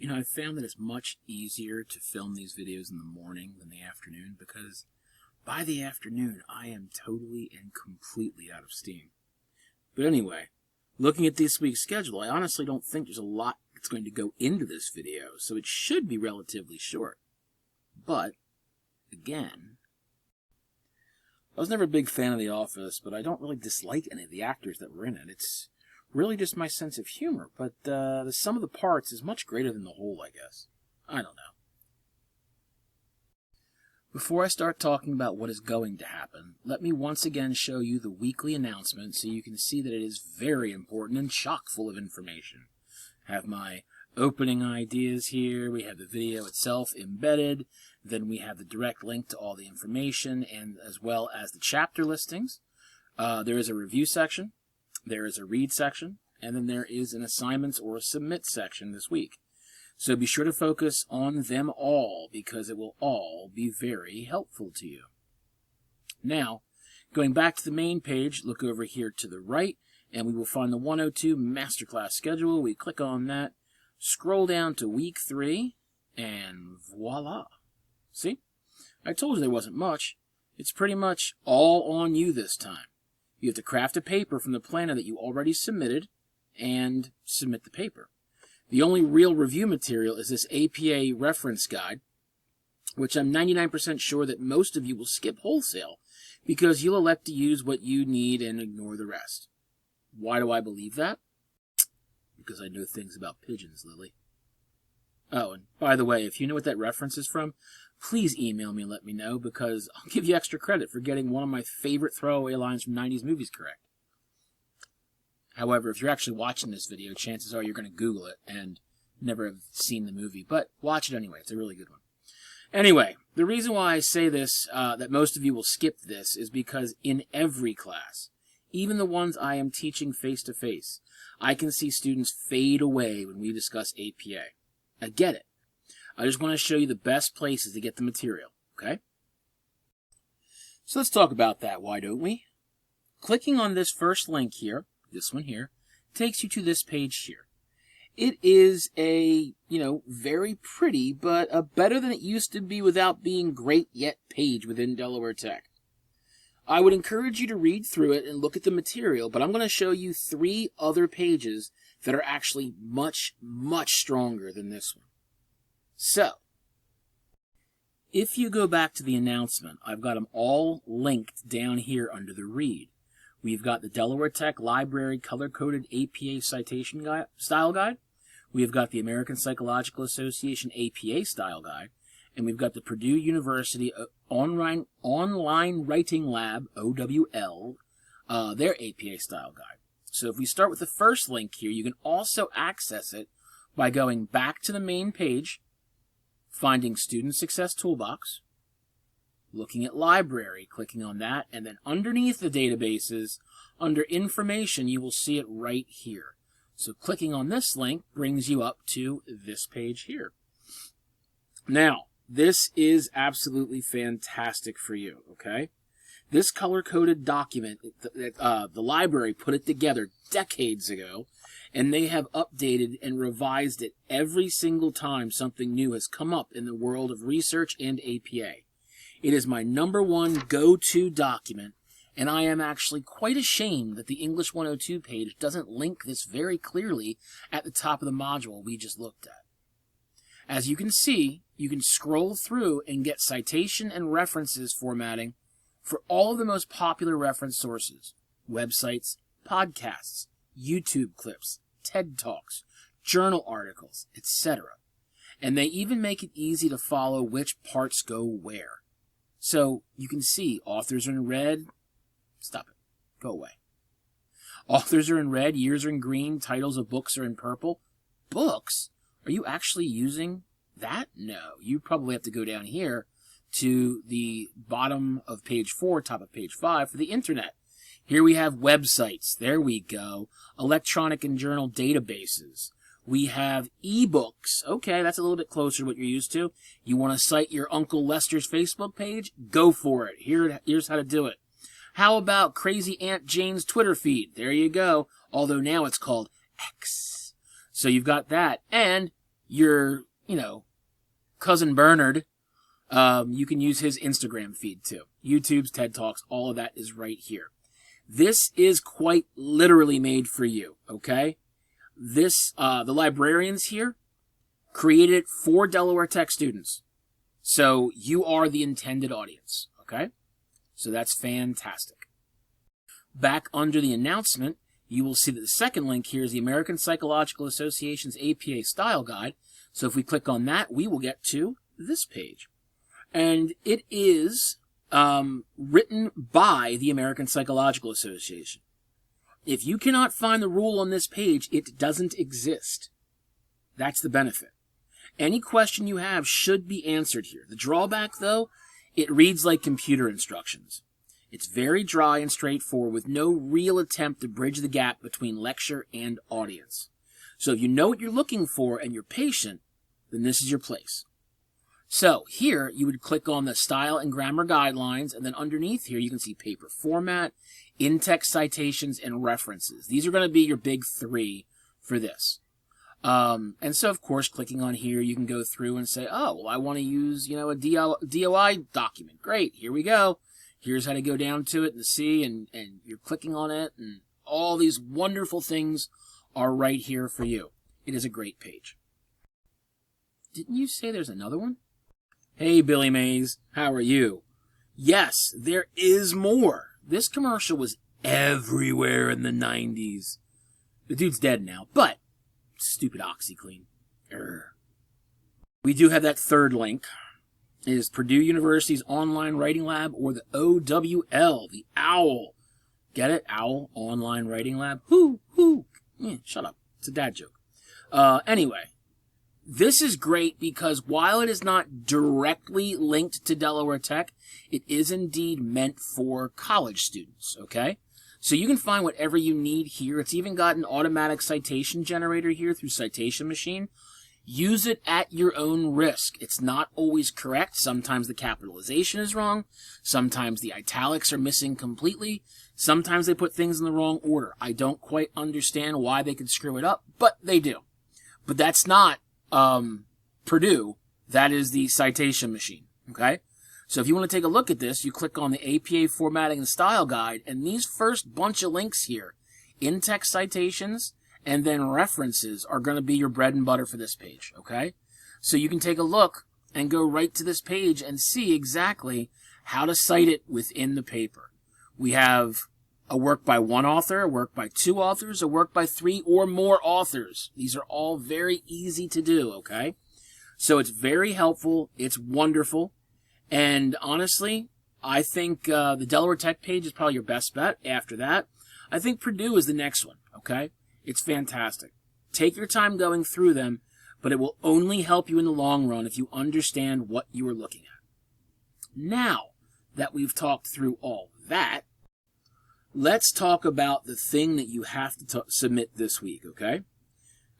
I found that it's much easier to film these videos in the morning than the afternoon because by the afternoon, I am totally and completely out of steam. But anyway, looking at this week's schedule, I honestly don't think there's a lot that's going to go into this video, so it should be relatively short. But, again, I was never a big fan of The Office, but I don't really dislike any of the actors that were in it. It's really just my sense of humor, but the sum of the parts is much greater than the whole, I guess. I don't know. Before I start talking about what is going to happen, let me once again show you the weekly announcement so you can see that it is very important and chock full of information. I have my opening ideas here, we have the video itself embedded, then we have the direct link to all the information, and as well as the chapter listings. There is a review section, there is a read section, and then there is an assignments or a submit section this week. So be sure to focus on them all because it will all be very helpful to you. Now, going back to the main page, look over here to the right, and we will find the 102 Masterclass schedule. We click on that, scroll down to week 3, and voila. See? I told you there wasn't much. It's pretty much all on you this time. You have to craft a paper from the planner that you already submitted and submit the paper. The only real review material is this APA reference guide, which I'm 99% sure that most of you will skip wholesale because you'll elect to use what you need and ignore the rest. Why do I believe that? Because I know things about pigeons, Lily. Oh, and by the way, if you know what that reference is from, please email me and let me know because I'll give you extra credit for getting one of my favorite throwaway lines from 90s movies correct. However, if you're actually watching this video, chances are you're going to Google it and never have seen the movie, but watch it anyway. It's a really good one. Anyway, the reason why I say this, that most of you will skip this, is because in every class, even the ones I am teaching face-to-face, I can see students fade away when we discuss APA. I get it. I just want to show you the best places to get the material, okay? So let's talk about that, why don't we? Clicking on this first link here, this one here, takes you to this page here. It is a, very pretty, but a better than it used to be without being great yet page within Delaware Tech. I would encourage you to read through it and look at the material, but I'm going to show you 3 other pages that are actually much, much stronger than this one. So, if you go back to the announcement, I've got them all linked down here under the read. We've got the Delaware Tech Library Color-Coded APA Citation Style Guide. We've got the American Psychological Association APA Style Guide. And we've got the Purdue University Online Writing Lab, O.W.L, their APA Style Guide. So if we start with the first link here, you can also access it by going back to the main page, finding Student Success Toolbox, looking at Library, clicking on that, and then underneath the databases, under Information, you will see it right here. So clicking on this link brings you up to this page here. Now, this is absolutely fantastic for you, okay? This color-coded document, the library put it together decades ago, and they have updated and revised it every single time something new has come up in the world of research and APA. It is my #1 go-to document, and I am actually quite ashamed that the English 102 page doesn't link this very clearly at the top of the module we just looked at. As you can see, you can scroll through and get citation and references formatting for all of the most popular reference sources, websites, podcasts, YouTube clips, TED Talks, journal articles, etc. And they even make it easy to follow which parts go where. So you can see authors are in red. Stop it. Go away. Authors are in red, years are in green, titles of books are in purple. Books? Are you actually using that? No. You probably have to go down here to the bottom of page 4, top of page 5 for the internet. Here we have websites. There we go. Electronic and journal databases. We have ebooks. Okay, that's a little bit closer to what you're used to. You want to cite your Uncle Lester's Facebook page? Go for it. Here's how to do it. How about Crazy Aunt Jane's Twitter feed? There you go. Although now it's called X. So you've got that. And your, cousin Bernard, you can use his Instagram feed too. YouTube's, TED Talks, all of that is right here. This is quite literally made for you, okay? This, the librarians here created it for Delaware Tech students. So you are the intended audience, okay? So that's fantastic. Back under the announcement, you will see that the second link here is the American Psychological Association's APA Style Guide. So if we click on that, we will get to this page. And it is written by the American Psychological Association. If you cannot find the rule on this page, it doesn't exist. That's the benefit. Any question you have should be answered here. The drawback, though, it reads like computer instructions. It's very dry and straightforward with no real attempt to bridge the gap between lecture and audience. So if you know what you're looking for and you're patient, then this is your place. So here you would click on the style and grammar guidelines, and then underneath here you can see paper format, in-text citations, and references. These are going to be your big three for this. And so, of course, clicking on here, you can go through and say, oh, well, I want to use, a DOI document. Great, here we go. Here's how to go down to it and see, and you're clicking on it, and all these wonderful things are right here for you. It is a great page. Didn't you say there's another one? Hey, Billy Mays, how are you? Yes, there is more. This commercial was everywhere in the 90s. The dude's dead now, but stupid OxyClean. We do have that third link. It is Purdue University's Online Writing Lab, or the O.W.L, the OWL. Get it? OWL, Online Writing Lab. Hoo. Yeah, shut up. It's a dad joke. Anyway, this is great because while it is not directly linked to Delaware Tech, it is indeed meant for college students, okay? So you can find whatever you need here. It's even got an automatic citation generator here through Citation Machine. Use it at your own risk. It's not always correct. Sometimes the capitalization is wrong. Sometimes the italics are missing completely. Sometimes they put things in the wrong order. I don't quite understand why they could screw it up, but they do. But that's not Purdue. That is the Citation Machine, okay? So if you want to take a look at this, you click on the APA Formatting and Style Guide, and these first bunch of links here, in-text citations and then references, are going to be your bread and butter for this page, okay? So you can take a look and go right to this page and see exactly how to cite it within the paper. We have a work by one author, a work by two authors, a work by three or more authors. These are all very easy to do, okay? So it's very helpful. It's wonderful. And honestly, I think the Delaware Tech page is probably your best bet. After that, I think Purdue is the next one, okay? It's fantastic. Take your time going through them, but it will only help you in the long run if you understand what you are looking at. Now that we've talked through all that, let's talk about the thing that you have to submit this week, okay?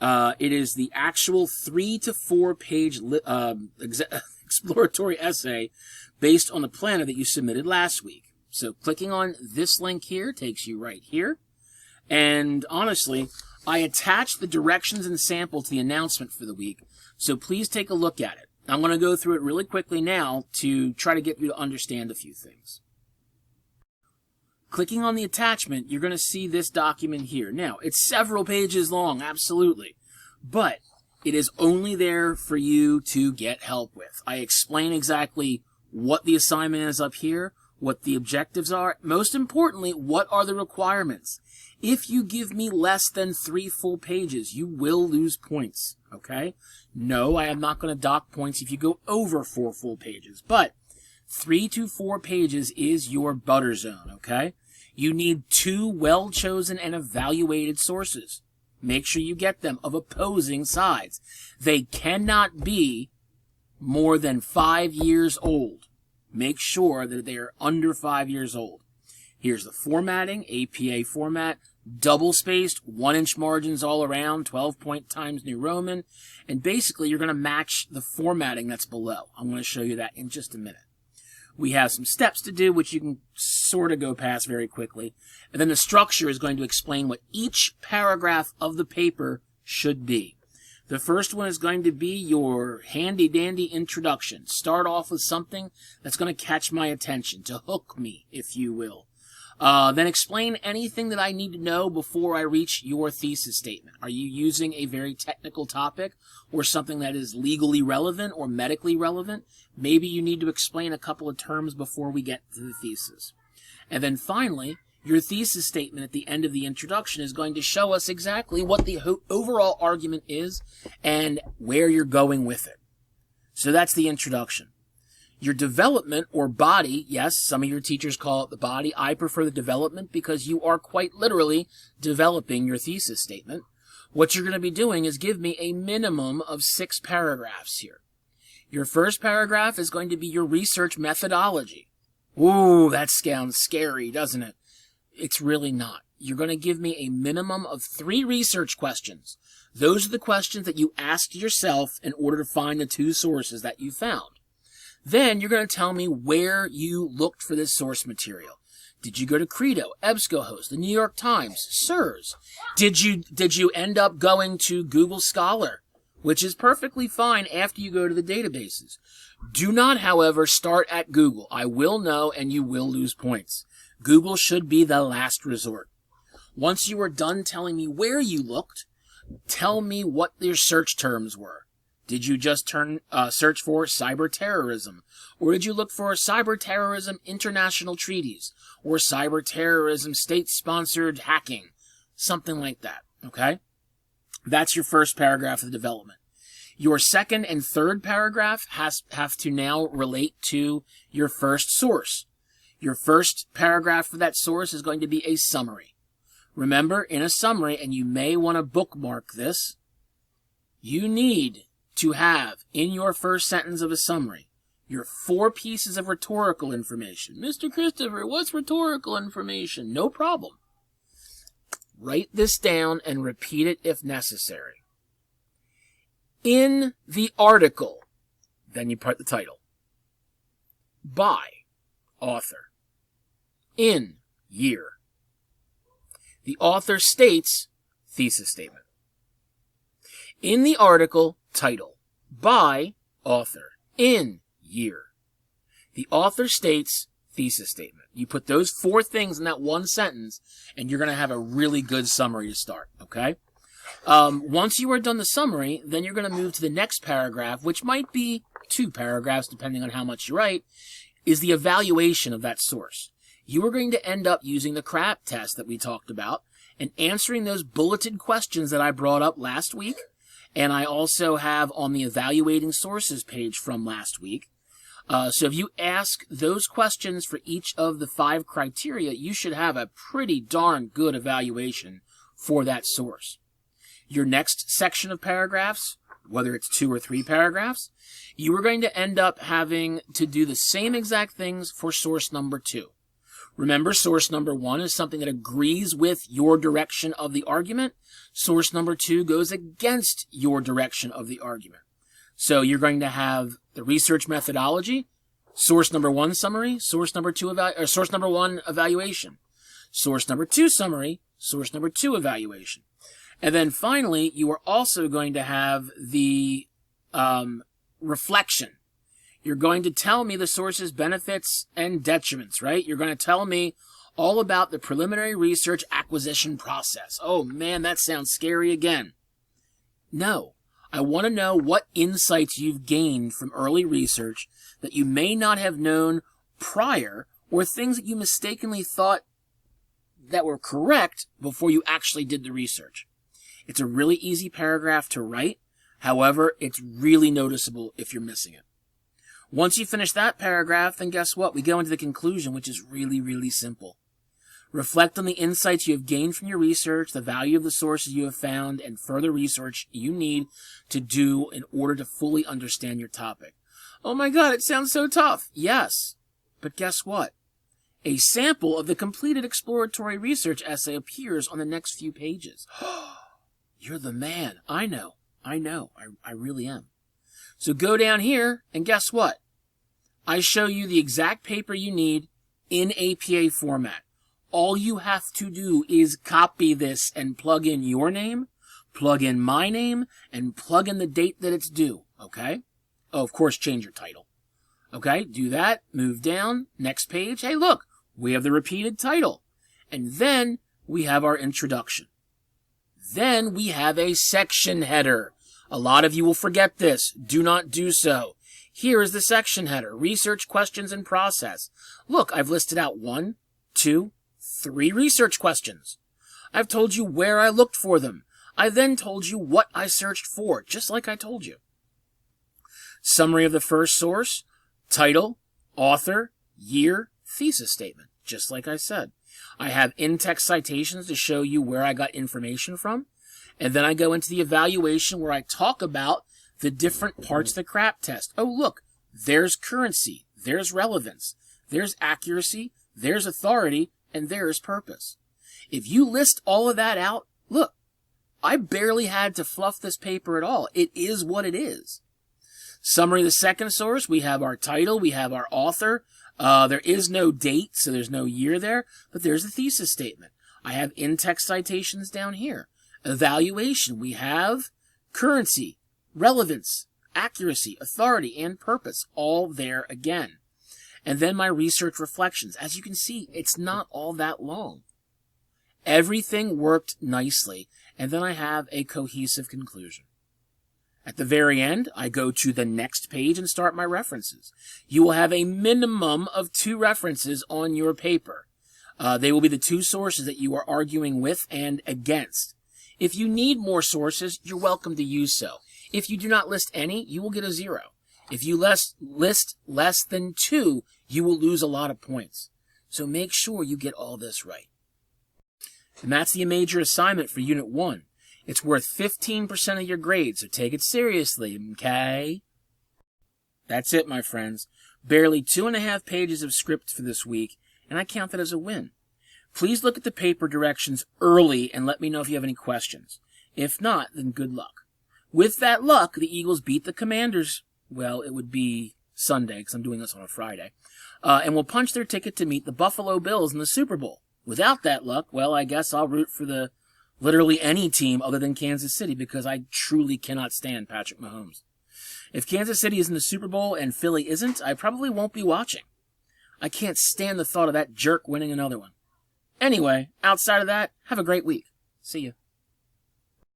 It is the actual 3 to 4 page exploratory essay based on the planner that you submitted last week. So clicking on this link here takes you right here. And honestly, I attached the directions and sample to the announcement for the week, so please take a look at it. I'm going to go through it really quickly now to try to get you to understand a few things. Clicking on the attachment, you're going to see this document here. Now, it's several pages long, absolutely, but it is only there for you to get help with. I explain exactly what the assignment is up here, what the objectives are, most importantly, what are the requirements. If you give me less than 3 full pages, you will lose points, okay? No, I am not going to dock points if you go over 4 full pages, but 3 to 4 pages is your butter zone, okay? You need 2 well-chosen and evaluated sources. Make sure you get them of opposing sides. They cannot be more than 5 years old. Make sure that they are under 5 years old. Here's the formatting, APA format, double-spaced, 1-inch margins all around, 12-point Times New Roman, and basically you're going to match the formatting that's below. I'm going to show you that in just a minute. We have some steps to do, which you can sort of go past very quickly, and then the structure is going to explain what each paragraph of the paper should be. The first one is going to be your handy-dandy introduction. Start off with something that's going to catch my attention, to hook me, if you will. Then explain anything that I need to know before I reach your thesis statement. Are you using a very technical topic or something that is legally relevant or medically relevant? Maybe you need to explain a couple of terms before we get to the thesis. And then finally, your thesis statement at the end of the introduction is going to show us exactly what the overall argument is and where you're going with it. So that's the introduction. Your development or body, yes, some of your teachers call it the body. I prefer the development because you are quite literally developing your thesis statement. What you're going to be doing is give me a minimum of 6 paragraphs here. Your first paragraph is going to be your research methodology. Ooh, that sounds scary, doesn't it? It's really not. You're going to give me a minimum of 3 research questions. Those are the questions that you asked yourself in order to find the 2 sources that you found. Then you're going to tell me where you looked for this source material. Did you go to Credo, EBSCOhost, the New York Times, SIRS? Did you end up going to Google Scholar, which is perfectly fine after you go to the databases? Do not, however, start at Google. I will know and you will lose points. Google should be the last resort. Once you are done telling me where you looked, tell me what your search terms were. Did you just search for cyber terrorism? Or did you look for cyber terrorism international treaties? Or cyber terrorism state-sponsored hacking? Something like that, okay? That's your first paragraph of development. Your second and third paragraph have to now relate to your first source. Your first paragraph for that source is going to be a summary. Remember, in a summary, and you may want to bookmark this, you need to have, in your first sentence of a summary, your 4 pieces of rhetorical information. Mr. Christopher, what's rhetorical information? No problem. Write this down and repeat it if necessary. In the article, then you put the title. By author. In year. The author states thesis statement. In the article, title. By author. In year. The author states thesis statement. You put those 4 things in that one sentence, and you're going to have a really good summary to start, okay? Once you are done the summary, then you're going to move to the next paragraph, which might be 2 paragraphs, depending on how much you write, is the evaluation of that source. You are going to end up using the CRAP test that we talked about and answering those bulleted questions that I brought up last week. And I also have on the evaluating sources page from last week. So if you ask those questions for each of the 5 criteria, you should have a pretty darn good evaluation for that source. Your next section of paragraphs, whether it's 2 or 3 paragraphs, you are going to end up having to do the same exact things for source number 2. Remember, source number 1 is something that agrees with your direction of the argument. Source number 2 goes against your direction of the argument. So you're going to have the research methodology, source number 1 summary, source number 1 evaluation, source number 2 summary, source number 2 evaluation. And then finally, you are also going to have the reflection. You're going to tell me the source's benefits and detriments, right? You're going to tell me all about the preliminary research acquisition process. Oh man, that sounds scary again. No, I want to know what insights you've gained from early research that you may not have known prior, or things that you mistakenly thought that were correct before you actually did the research. It's a really easy paragraph to write. However, it's really noticeable if you're missing it. Once you finish that paragraph, then guess what? We go into the conclusion, which is really, really simple. Reflect on the insights you have gained from your research, the value of the sources you have found, and further research you need to do in order to fully understand your topic. Oh my God, it sounds so tough. Yes, but guess what? A sample of the completed exploratory research essay appears on the next few pages. You're the man. I know. I really am. So go down here, and guess what? I show you the exact paper you need in APA format. All you have to do is copy this and plug in your name, plug in my name, and plug in the date that it's due, okay? Oh, of course, change your title. Okay, do that, move down, next page. Hey, look, we have the repeated title. And then we have our introduction. Then we have a section header. A lot of you will forget this. Do not do so. Here is the section header, research questions and process. Look, I've listed out 1, 2, 3 research questions. I've told you where I looked for them. I then told you what I searched for, just like I told you. Summary of the first source, title, author, year, thesis statement, just like I said. I have in-text citations to show you where I got information from. And then I go into the evaluation where I talk about the different parts of the CRAP test. Oh, look, there's currency, there's relevance, there's accuracy, there's authority, and there's purpose. If you list all of that out, look, I barely had to fluff this paper at all. It is what it is. Summary of the second source, we have our title, we have our author. There is no date, so there's no year there, but there's the thesis statement. I have in-text citations down here. Evaluation, we have currency, relevance, accuracy, authority, and purpose, all there again. And then my research reflections. As you can see, it's not all that long. Everything worked nicely, and then I have a cohesive conclusion. At the very end, I go to the next page and start my references. You will have a minimum of 2 references on your paper. They will be the 2 sources that you are arguing with and against. If you need more sources, you're welcome to use so. If you do not list any, you will get a 0. If you list less than 2, you will lose a lot of points. So make sure you get all this right. And that's the major assignment for Unit 1. It's worth 15% of your grade, so take it seriously, okay? That's it, my friends. Barely 2.5 pages of script for this week, and I count that as a win. Please look at the paper directions early and let me know if you have any questions. If not, then good luck. With that luck, the Eagles beat the Commanders. Well, it would be Sunday, because I'm doing this on a Friday. And will punch their ticket to meet the Buffalo Bills in the Super Bowl. Without that luck, well, I guess I'll root for literally any team other than Kansas City, because I truly cannot stand Patrick Mahomes. If Kansas City is in the Super Bowl and Philly isn't, I probably won't be watching. I can't stand the thought of that jerk winning another one. Anyway, outside of that, have a great week. See ya.